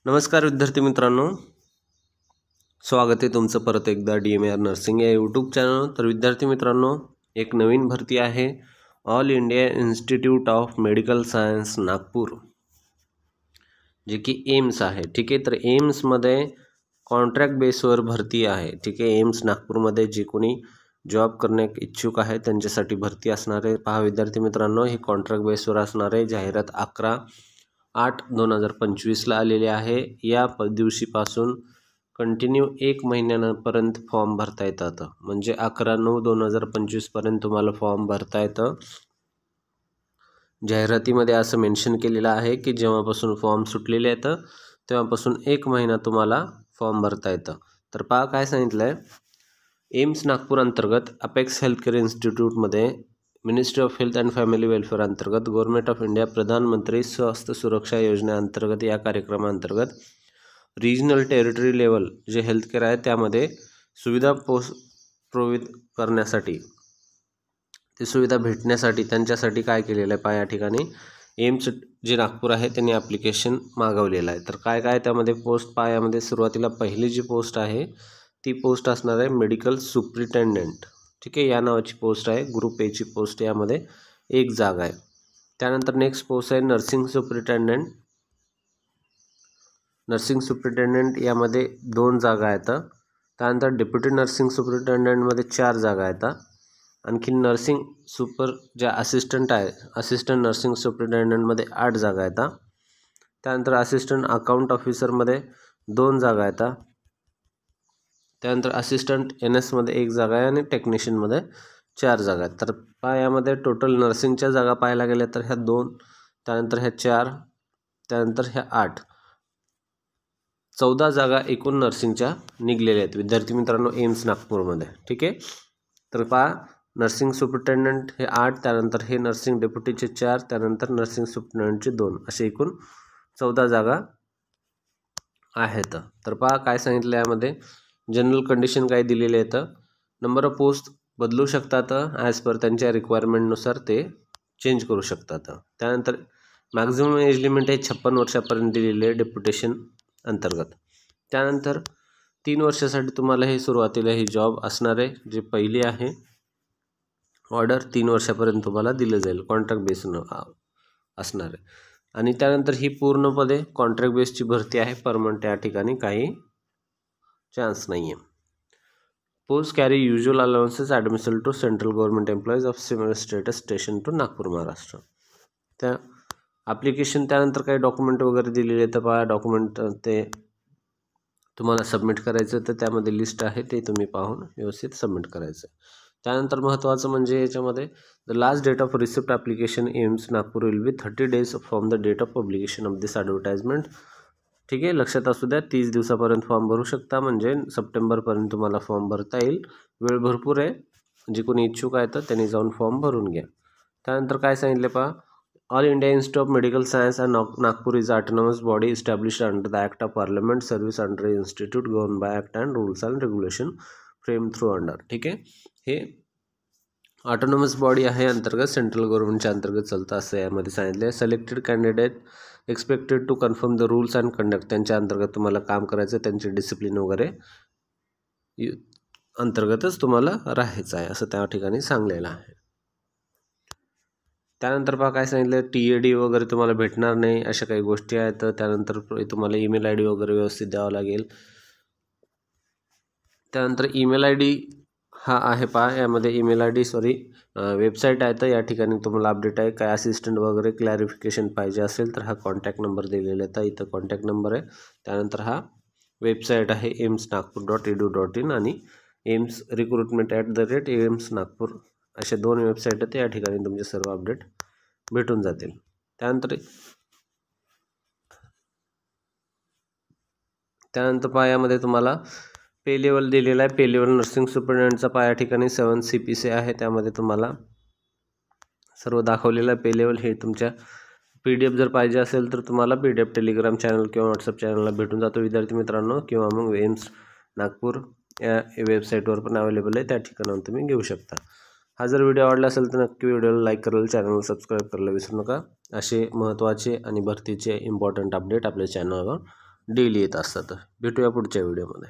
नमस्कार विद्यार्थी मित्रांनो, स्वागत आहे तुमचं परत एकदा DMAR नर्सिंग या यूट्यूब चॅनल। तर विद्यार्थी मित्रांनो, एक नवीन भरती आहे all India Institute of Medical science Nagpur, जे की एम्स आहे। ठीक आहे, तर एम्समध्ये कॉन्ट्रॅक्ट बेसवर भरती आहे। ठीक आहे, एम्स नागपूरमध्ये जे कोणी जॉब करण्यास इच्छुक आहे त्यांच्यासाठी भरती असणार आहे। पहा विद्यार्थी मित्रांनो, ही कॉन्ट्रॅक्ट बेसवर असणार आहे। जाहिरात 11/8/2025 ला आलेली आहे। या दिवशीपासून कंटिन्यू 1 महिन्यापर्यंत फॉर्म भरता येतात, म्हणजे 11/9/2025 पर्यंत तुम्हाला फॉर्म भरता येतं। जाहिरातीमध्ये असं मेन्शन केलेलं आहे की जेव्हापासून फॉर्म सुटलेले आहेत तेव्हापासून 1 महिना तुम्हाला फॉर्म भरता येतं। तर पहा काय सांगितलं आहे, एम्स नागपूर अंतर्गत अपेक्स हेल्थकेअर इन्स्टिट्यूटमध्ये ministry of health and family welfare अंतर्गत गव्हर्नमेंट ऑफ इंडिया प्रधानमंत्री स्वास्थ्य सुरक्षा योजनेअंतर्गत या कार्यक्रमाअंतर्गत रिजनल टेरिटरी लेवल जे हेल्थकेअर आहे त्यामध्ये सुविधा प्रोव्हाइड करण्यासाठी, ती सुविधा भेटण्यासाठी त्यांच्यासाठी काय केलेलं आहे पहा या ठिकाणी एम्स जे नागपूर आहे त्यांनी ॲप्लिकेशन मागवलेलं आहे। तर काय काय त्यामध्ये पोस्ट पहा, यामध्ये सुरुवातीला पहिली जी पोस्ट आहे ती पोस्ट असणार आहे मेडिकल सुप्रिटेंडेंट। ठीक आहे, या नावाची पोस्ट आहे, ग्रुप ए ची पोस्ट, यामध्ये 1 जागा आहे। त्यानंतर नेक्स्ट पोस्ट आहे नर्सिंग सुप्रिटेंडेंट। नर्सिंग सुप्रिटेंडेंट यामध्ये 2 जागा आहेत। त्यानंतर डेप्युटी नर्सिंग सुप्रिटेंडेंटमध्ये 4 जागा आहेत। आणखी नर्सिंग सुपर ज्या असिस्टंट आहे, असिस्टंट नर्सिंग सुप्रिटेंडेंटमध्ये 8 जागा आहेत। त्यानंतर असिस्टंट अकाउंट ऑफिसरमध्ये 2 जागा आहेत। त्यानंतर असिस्टंट NS मध्ये 1 जागा आहे आणि टेक्निशियनमध्ये 4 जागा आहेत। तर पहा यामध्ये टोटल नर्सिंगच्या जागा पाहायला गेल्या तर ह्या 2, त्यानंतर ह्या 4, त्यानंतर ह्या 8, 14 जागा एकूण नर्सिंगच्या निघलेल्या आहेत विद्यार्थी मित्रांनो एम्स नागपूरमध्ये। ठीक आहे, तर पहा नर्सिंग सुप्रिटेंडेंट हे 8, त्यानंतर हे नर्सिंग डेप्युटीचे 4, त्यानंतर नर्सिंग सुप्रिटेंडेंटचे 2, असे एकूण 14 जागा आहेत। तर पहा काय सांगितलं यामध्ये जनरल कंडिशन काय दिलेले आहेत, नंबर ऑफ पोस्ट बदलू शकतात ॲज पर त्यांच्या रिक्वायरमेंटनुसार ते चेंज करू शकतात। त्यानंतर मॅक्झिमम एज लिमिट आहे 56 वर्षापर्यंत दिलेले आहे डेप्युटेशन अंतर्गत। त्यानंतर 3 वर्षासाठी तुम्हाला हे सुरुवातीला ही जॉब असणार आहे, जे पहिली आहे ऑर्डर 3 वर्षापर्यंत तुम्हाला दिलं जाईल, कॉन्ट्रॅक्ट बेसनं असणार आहे। आणि त्यानंतर ही पूर्णपणे कॉन्ट्रॅक्ट बेसची भरती आहे, परमनंट या ठिकाणी काही चान्स नाही आहे। Post carry usual allowances admissible to central government employees of similar status station to Nagpur Maharashtra. त्या ॲप्लिकेशन त्यानंतर काही डॉक्युमेंट वगैरे दिलेले तर पहा डॉक्युमेंट ते तुम्हाला सबमिट करायचं, तर त्यामध्ये लिस्ट आहे ते तुम्ही पाहून व्यवस्थित सबमिट करायचं। त्यानंतर महत्त्वाचं म्हणजे याच्यामध्ये the last date of receipt application AIIMS Nagpur will be 30 days from the date of publication of this advertisement. ठीक आहे, लक्षात असू द्या 30 दिवसापर्यंत फॉर्म भरू शकता, म्हणजे सप्टेंबरपर्यंत तुम्हाला फॉर्म भरता येईल, वेळ भरपूर आहे। जे कोणी इच्छुक आहे तर त्यांनी जाऊन फॉर्म भरून घ्या। त्यानंतर काय सांगितले पहा, All India Institute of Medical Science and Nagpur is autonomous body established under the act of parliament service under institute govern by act and rules and regulation frame through under. ठीक आहे, हे ऑटोनॉमस बॉडी आहे, अंतर्गत central गव्हर्नमेंटच्या अंतर्गत चालतं असं यामध्ये सांगितलं आहे। Selected candidate expected to confirm the rules and conduct, त्यांच्या अंतर्गत तुम्हाला काम करायचं, त्यांचे डिसिप्लिन वगैरे अंतर्गतच तुम्हाला राहायचं आहे असं त्या ठिकाणी सांगलेलं आहे। त्यानंतर पहा काय सांगितलं, TAD वगैरे तुम्हाला भेटणार नाही, अशा काही गोष्टी आहेत। त्यानंतर तुम्हाला ईमेल ID वगैरे व्यवस्थित द्यावा लागेल। त्यानंतर ईमेल ID हा आहे पहा, यामध्ये ईमेल ID वेबसाईट आहे, तर या ठिकाणी तुम्हाला अपडेट आहे, काय असिस्टंट वगैरे क्लॅरिफिकेशन पाहिजे असेल तर हा कॉन्टॅक्ट नंबर दिलेला आहे, तर इथं कॉन्टॅक्ट नंबर आहे। त्यानंतर हा वेबसाईट आहे emsnagpur.edu.in आणि एम्स recruitment@AIIMS नागपूर, अशा 2 वेबसाईट आहेत, या ठिकाणी तुमचे सर्व अपडेट भेटून जातील। त्यानंतर पहा यामध्ये तुम्हाला पे लेवल दिलेला आहे, पे लेवल नर्सिंग सुपरिटेंडेंटचा पहा या ठिकाणी 7 CPC आहे, त्यामध्ये तुम्हाला सर्व दाखवलेलं आहे पे लेवल। हे तुमच्या PDF जर पाहिजे असेल तर तुम्हाला PDF टेलिग्राम चॅनल किंवा व्हॉट्सअप चॅनलला भेटून जातो विद्यार्थी मित्रांनो, किंवा मग एम्स नागपूर या वेबसाईटवर पण अवेलेबल आहे, त्या ठिकाणाहून तुम्ही घेऊ शकता। हा जर व्हिडिओ आवडला असेल तर नक्की व्हिडिओला लाईक करायला, चॅनलला सबस्क्राईब करायला विसरू नका। असे महत्त्वाचे आणि भरतीचे इम्पॉर्टंट अपडेट आपल्या चॅनलवर डेली येत असतात. भेटूया पुढच्या व्हिडिओमध्ये.